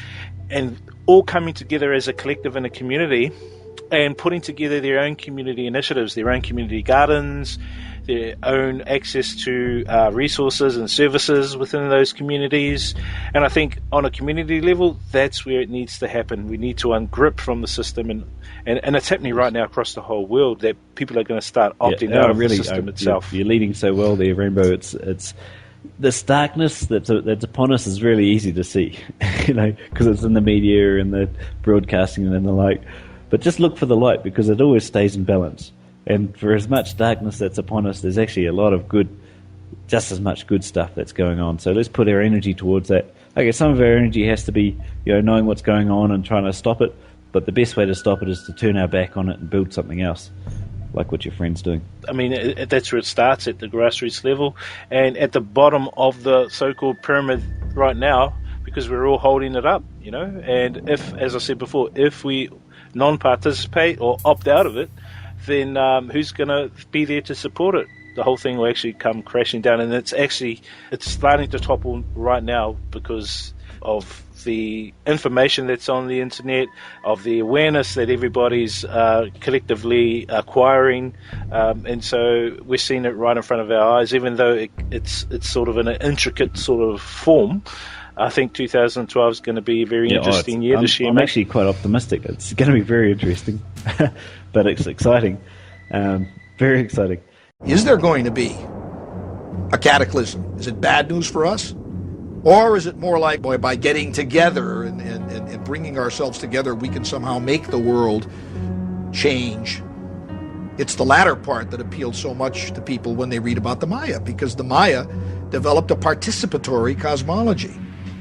and all coming together as a collective in a community and putting together their own community initiatives, their own community gardens, their own access to resources and services within those communities. And I think on a community level, that's where it needs to happen. We need to ungrip from the system, and it's happening right now across the whole world, that people are going to start opting out of the system itself. You're leading so well there, Rainbow. It's this darkness that's upon us is really easy to see, because it's in the media and the broadcasting and the like. But just look for the light, because it always stays in balance. And for as much darkness that's upon us, there's actually a lot of good, just as much good stuff that's going on. So let's put our energy towards that. Okay, some of our energy has to be, knowing what's going on and trying to stop it. But the best way to stop it is to turn our back on it and build something else, like what your friend's doing. I mean, that's where it starts, at the grassroots level. And at the bottom of the so-called pyramid right now, because we're all holding it up, And if, as I said before, if we non-participate or opt out of it, then who's going to be there to support it? The whole thing will actually come crashing down, and it's starting to topple right now because of the information that's on the internet, of the awareness that everybody's collectively acquiring, and so we're seeing it right in front of our eyes, even though it's sort of in an intricate sort of form. I think 2012 is going to be a very interesting year this year. I'm actually quite optimistic. It's going to be very interesting, but it's exciting. Very exciting. Is there going to be a cataclysm? Is it bad news for us? Or is it more like, by getting together and bringing ourselves together, we can somehow make the world change? It's the latter part that appealed so much to people when they read about the Maya, because the Maya developed a participatory cosmology.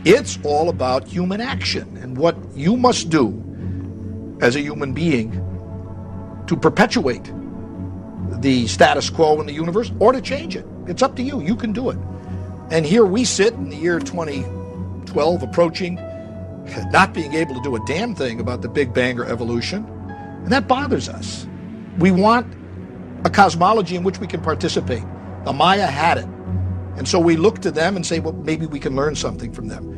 It's all about human action and what you must do as a human being to perpetuate the status quo in the universe or to change it. It's up to you. You can do it. And here we sit in the year 2012 approaching, not being able to do a damn thing about the Big Bang or evolution, and that bothers us. We want a cosmology in which we can participate. The Maya had it. And so we look to them and say, well, maybe we can learn something from them.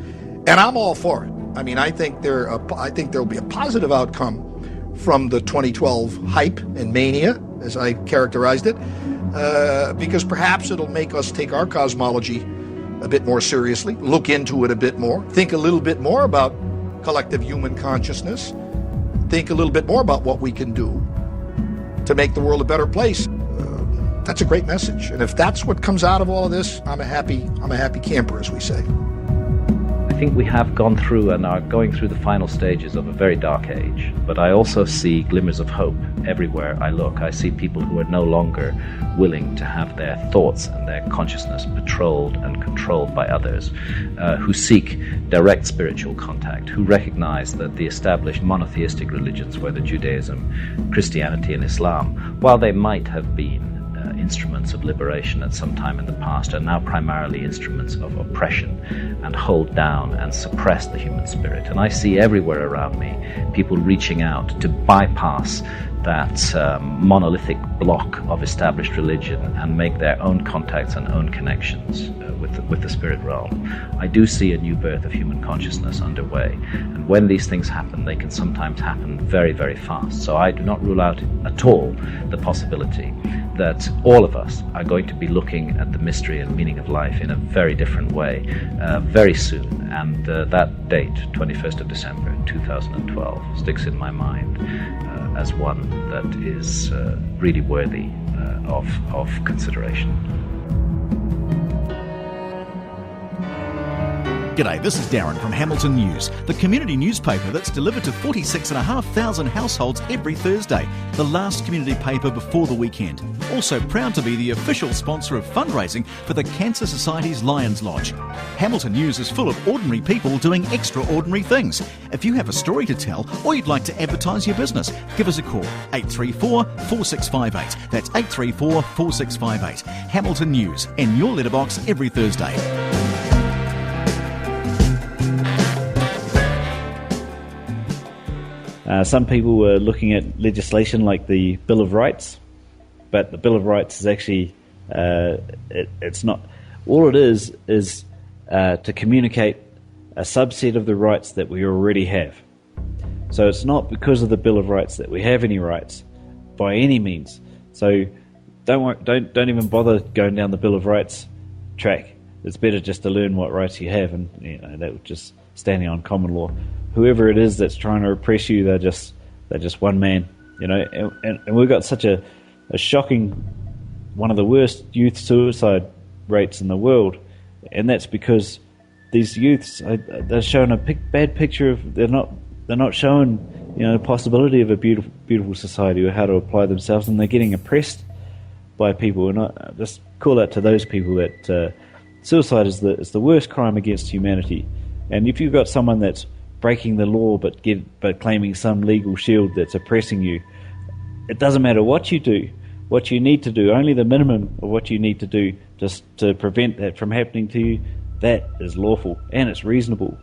And I'm all for it. I mean, I think there will be a positive outcome from the 2012 hype and mania, as I characterized it, because perhaps it'll make us take our cosmology a bit more seriously, look into it a bit more, think a little bit more about collective human consciousness, think a little bit more about what we can do to make the world a better place. That's a great message. And if that's what comes out of all of this, I'm a happy camper, as we say. I think we have gone through and are going through the final stages of a very dark age, but I also see glimmers of hope everywhere I look. I see people who are no longer willing to have their thoughts and their consciousness patrolled and controlled by others, who seek direct spiritual contact, who recognize that the established monotheistic religions, whether Judaism, Christianity, and Islam, while they might have been instruments of liberation at some time in the past, are now primarily instruments of oppression and hold down and suppress the human spirit. And I see everywhere around me people reaching out to bypass that monolithic block of established religion and make their own contacts and own connections with the spirit realm. I do see a new birth of human consciousness underway, and when these things happen, they can sometimes happen very, very fast. So I do not rule out at all the possibility that all of us are going to be looking at the mystery and meaning of life in a very different way very soon. And that date, 21st of December 2012, sticks in my mind as one that is really worthy of consideration. G'day, this is Darren from Hamilton News, the community newspaper that's delivered to 46,500 households every Thursday, the last community paper before the weekend. Also proud to be the official sponsor of fundraising for the Cancer Society's Lions Lodge. Hamilton News is full of ordinary people doing extraordinary things. If you have a story to tell or you'd like to advertise your business, give us a call, 834 4658. That's 834 4658. Hamilton News, in your letterbox every Thursday. Some people were looking at legislation like the Bill of Rights, but the Bill of Rights is actually, it's not, all it is to communicate a subset of the rights that we already have. So it's not because of the Bill of Rights that we have any rights, by any means. So don't even bother going down the Bill of Rights track. It's better just to learn what rights you have, and that would just standing on common law. Whoever it is that's trying to oppress you, they're just one man, and we've got such a shocking, one of the worst youth suicide rates in the world, and that's because these youths, they're showing a bad picture of, they're not showing the possibility of a beautiful society or how to apply themselves, and they're getting oppressed by people. And I just call out to those people that suicide is the worst crime against humanity. And if you've got someone that's breaking the law but claiming some legal shield that's oppressing you, it doesn't matter what you do. What you need to do, only the minimum of what you need to do just to prevent that from happening to you, that is lawful and it's reasonable.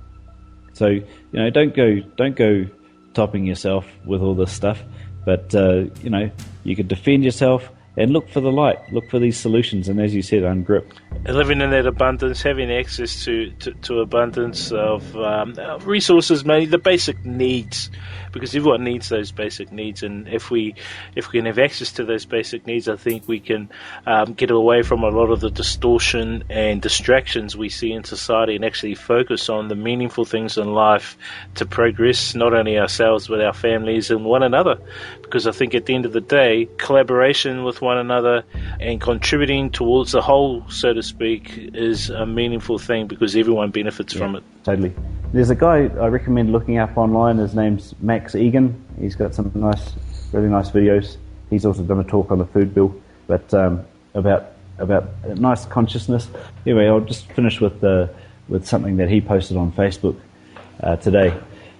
So don't go topping yourself with all this stuff, but you can defend yourself and look for the light, look for these solutions, and as you said, ungrip. Living in that abundance, having access to abundance of resources, mainly the basic needs, because everyone needs those basic needs, and if we can have access to those basic needs, I think we can get away from a lot of the distortion and distractions we see in society and actually focus on the meaningful things in life to progress not only ourselves but our families and one another, because I think at the end of the day, collaboration with one another and contributing towards the whole, so to speak, is a meaningful thing because everyone benefits from it. Totally. There's a guy I recommend looking up online. His name's Max Egan. He's got some really nice videos. He's also done a talk on the food bill, but about nice consciousness. Anyway, I'll just finish with something that he posted on Facebook today,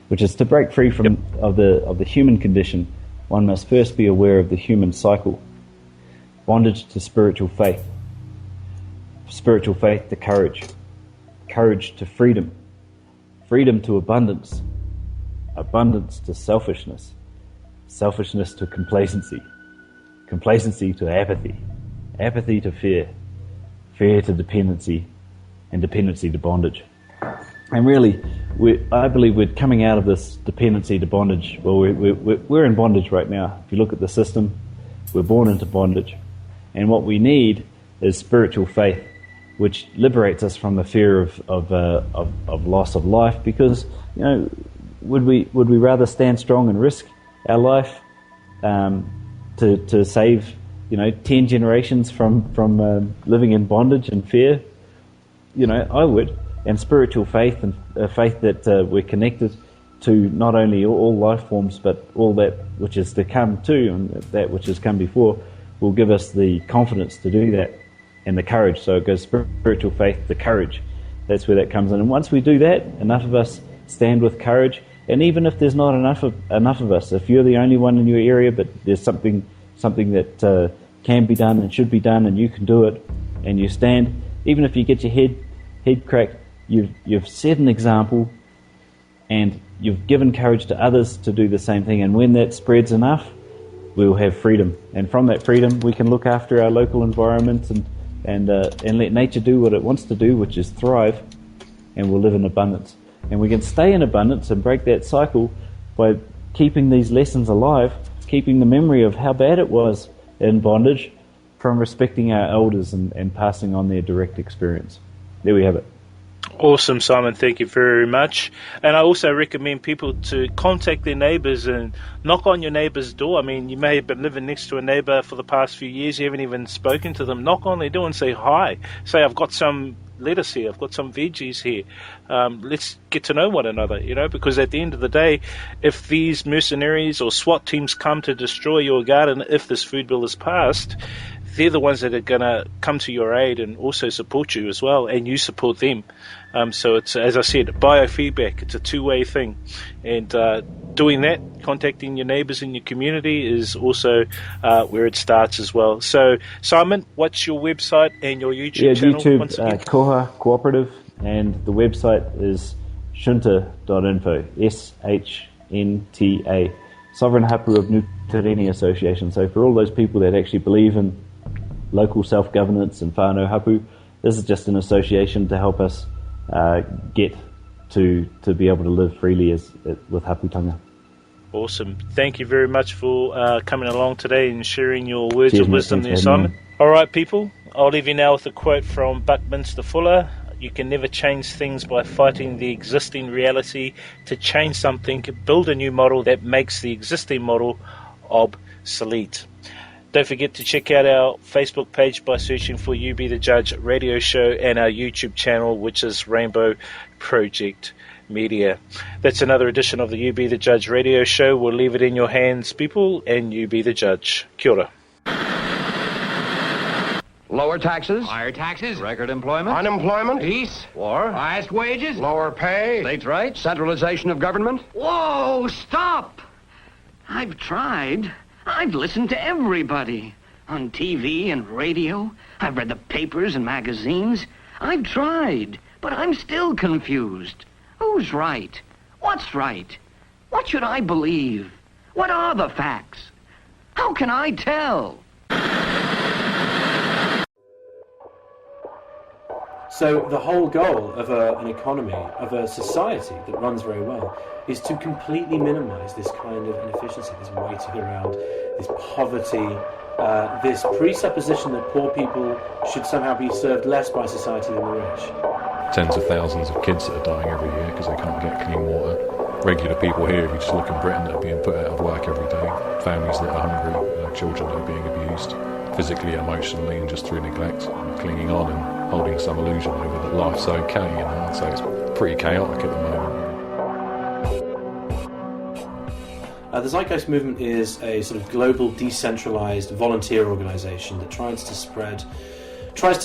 which is to break free of the human condition. One must first be aware of the human cycle. Bondage to spiritual faith. Spiritual faith to courage. Courage to freedom. Freedom to abundance. Abundance to selfishness. Selfishness to complacency. Complacency to apathy. Apathy to fear. Fear to dependency. And dependency to bondage. And really, I believe we're coming out of this dependency to bondage. Well, we're in bondage right now. If you look at the system, we're born into bondage. And what we need is spiritual faith, which liberates us from the fear of loss of life. Because would we rather stand strong and risk our life to save 10 generations from living in bondage and fear? I would. And spiritual faith, and faith that we're connected to not only all life forms, but all that which is to come too, and that which has come before, will give us the confidence to do that, and the courage. So it goes spiritual faith to courage. That's where that comes in. And once we do that, enough of us stand with courage. And even if there's not enough of us, if you're the only one in your area, but there's something that can be done and should be done, and you can do it, and you stand, even if you get your head cracked, you've set an example, and you've given courage to others to do the same thing. And when that spreads enough, we'll have freedom. And from that freedom, we can look after our local environment and let nature do what it wants to do, which is thrive, and we'll live in abundance. And we can stay in abundance and break that cycle by keeping these lessons alive, keeping the memory of how bad it was in bondage, from respecting our elders and passing on their direct experience. There we have it. Awesome, Simon. Thank you very much. And I also recommend people to contact their neighbours and knock on your neighbour's door. I mean, you may have been living next to a neighbour for the past few years. You haven't even spoken to them. Knock on their door and say hi. Say, I've got some lettuce here, I've got some veggies here. Let's get to know one another, because at the end of the day, if these mercenaries or SWAT teams come to destroy your garden, if this food bill is passed, they're the ones that are going to come to your aid and also support you as well, and you support them. So it's, as I said, biofeedback. It's a two-way thing. And doing that, contacting your neighbours in your community is also where it starts as well. So, Simon, what's your website and your YouTube channel? YouTube, once again? Koha Cooperative, and the website is shunta.info, SHNTA, Sovereign Hapu of New Tereni Association. So for all those people that actually believe in local self-governance and whānau hapu, this is just an association to help us get to be able to live freely with haputanga. Awesome. Thank you very much for coming along today and sharing your words of wisdom there, Simon. Me. All right, people, I'll leave you now with a quote from Buckminster Fuller. You can never change things by fighting the existing reality. To change something, build a new model that makes the existing model obsolete. Don't forget to check out our Facebook page by searching for You Be The Judge radio show, and our YouTube channel, which is Rainbow Project Media. That's another edition of the You Be The Judge radio show. We'll leave it in your hands, people, and you be the judge. Kia ora. Lower taxes. Higher taxes. Record employment. Unemployment. Peace. War. Highest wages. Lower pay. States' rights. Centralization of government. Whoa, stop! I've tried. I've listened to everybody. On TV and radio. I've read the papers and magazines. I've tried, but I'm still confused. Who's right? What's right? What should I believe? What are the facts? How can I tell? So the whole goal of an economy, of a society that runs very well, is to completely minimise this kind of inefficiency, this waiting around, this poverty, this presupposition that poor people should somehow be served less by society than the rich. Tens of thousands of kids that are dying every year because they can't get clean water. Regular people here, if you just look in Britain, that are being put out of work every day. Families that are hungry, children that are being abused, physically, emotionally, and just through neglect, and clinging on and holding some illusion over that life's okay, So it's pretty chaotic at the moment. The Zeitgeist Movement is a sort of global, decentralised volunteer organisation that tries to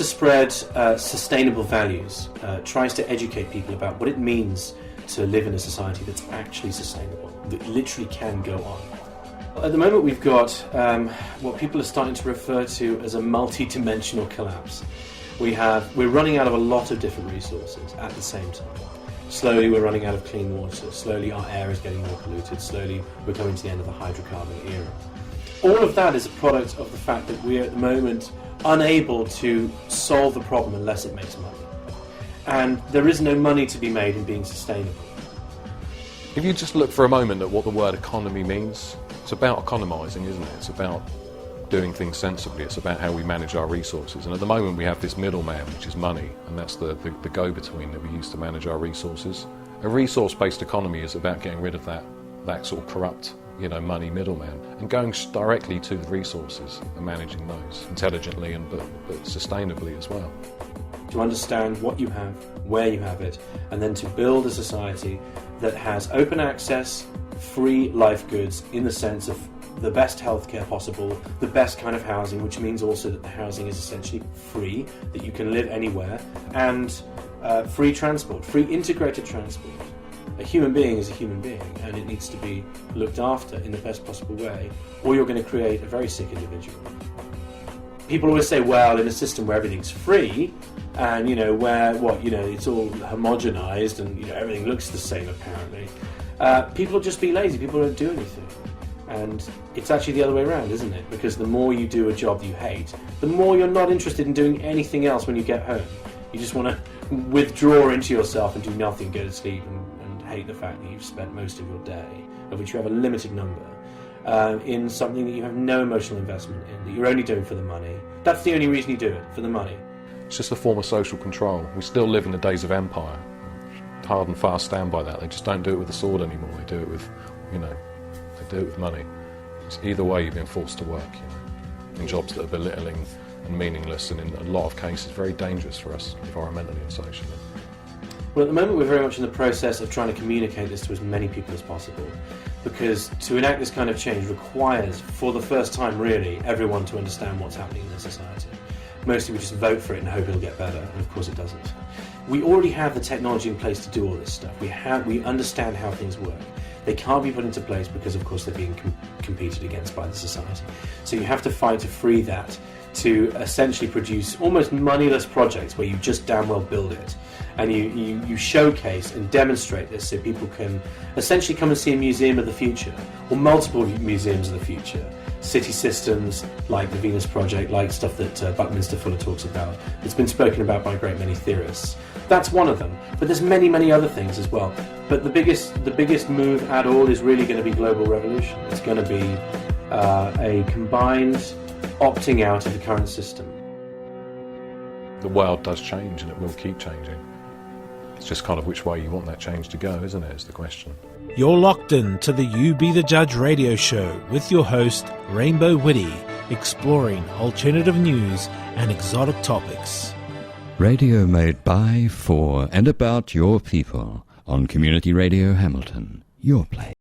spread sustainable values, tries to educate people about what it means to live in a society that's actually sustainable, that literally can go on. At the moment we've got what people are starting to refer to as a multi-dimensional collapse. We're running out of a lot of different resources at the same time. Slowly we're running out of clean water, slowly our air is getting more polluted, slowly we're coming to the end of the hydrocarbon era. All of that is a product of the fact that we're at the moment unable to solve the problem unless it makes money. And there is no money to be made in being sustainable. If you just look for a moment at what the word economy means, it's about economising, isn't it? It's about doing things sensibly. It's about how we manage our resources. And at the moment we have this middleman, which is money, and that's the go-between that we use to manage our resources. A resource-based economy is about getting rid of that sort of corrupt, money middleman, and going directly to the resources and managing those intelligently but sustainably as well. To understand what you have, where you have it, and then to build a society that has open access, free life goods in the sense of the best healthcare possible, the best kind of housing, which means also that the housing is essentially free, that you can live anywhere, and free transport, free integrated transport. A human being is a human being, and it needs to be looked after in the best possible way, or you're going to create a very sick individual. People always say, well, in a system where everything's free, and it's all homogenized, and everything looks the same apparently, people will just be lazy. People don't do anything. And it's actually the other way around, isn't it? Because the more you do a job you hate, the more you're not interested in doing anything else when you get home. You just want to withdraw into yourself and do nothing, go to sleep, and hate the fact that you've spent most of your day, of which you have a limited number, in something that you have no emotional investment in, that you're only doing for the money. That's the only reason you do it, for the money. It's just a form of social control. We still live in the days of empire. Hard and fast stand by that. They just don't do it with the sword anymore. They do it with, they do it with money. It's either way you're being forced to work, in jobs that are belittling and meaningless, and in a lot of cases very dangerous for us environmentally and socially. Well, at the moment we're very much in the process of trying to communicate this to as many people as possible, because to enact this kind of change requires, for the first time really, everyone to understand what's happening in their society. Mostly we just vote for it and hope it'll get better, and of course it doesn't. We already have the technology in place to do all this stuff. We understand how things work. They can't be put into place because, of course, they're being competed against by the society. So you have to fight to free that, to essentially produce almost moneyless projects where you just damn well build it. And you showcase and demonstrate this so people can essentially come and see a museum of the future, or multiple museums of the future. City systems, like the Venus Project, like stuff that Buckminster Fuller talks about. It's been spoken about by a great many theorists. That's one of them, but there's many, many other things as well. But the biggest move at all is really going to be global revolution. It's going to be a combined opting out of the current system. The world does change, and it will keep changing. It's just kind of which way you want that change to go, isn't it, is the question. You're locked in to the You Be The Judge radio show with your host, Rainbow Wiri, exploring alternative news and exotic topics. Radio made by, for and about your people on Community Radio Hamilton, your place.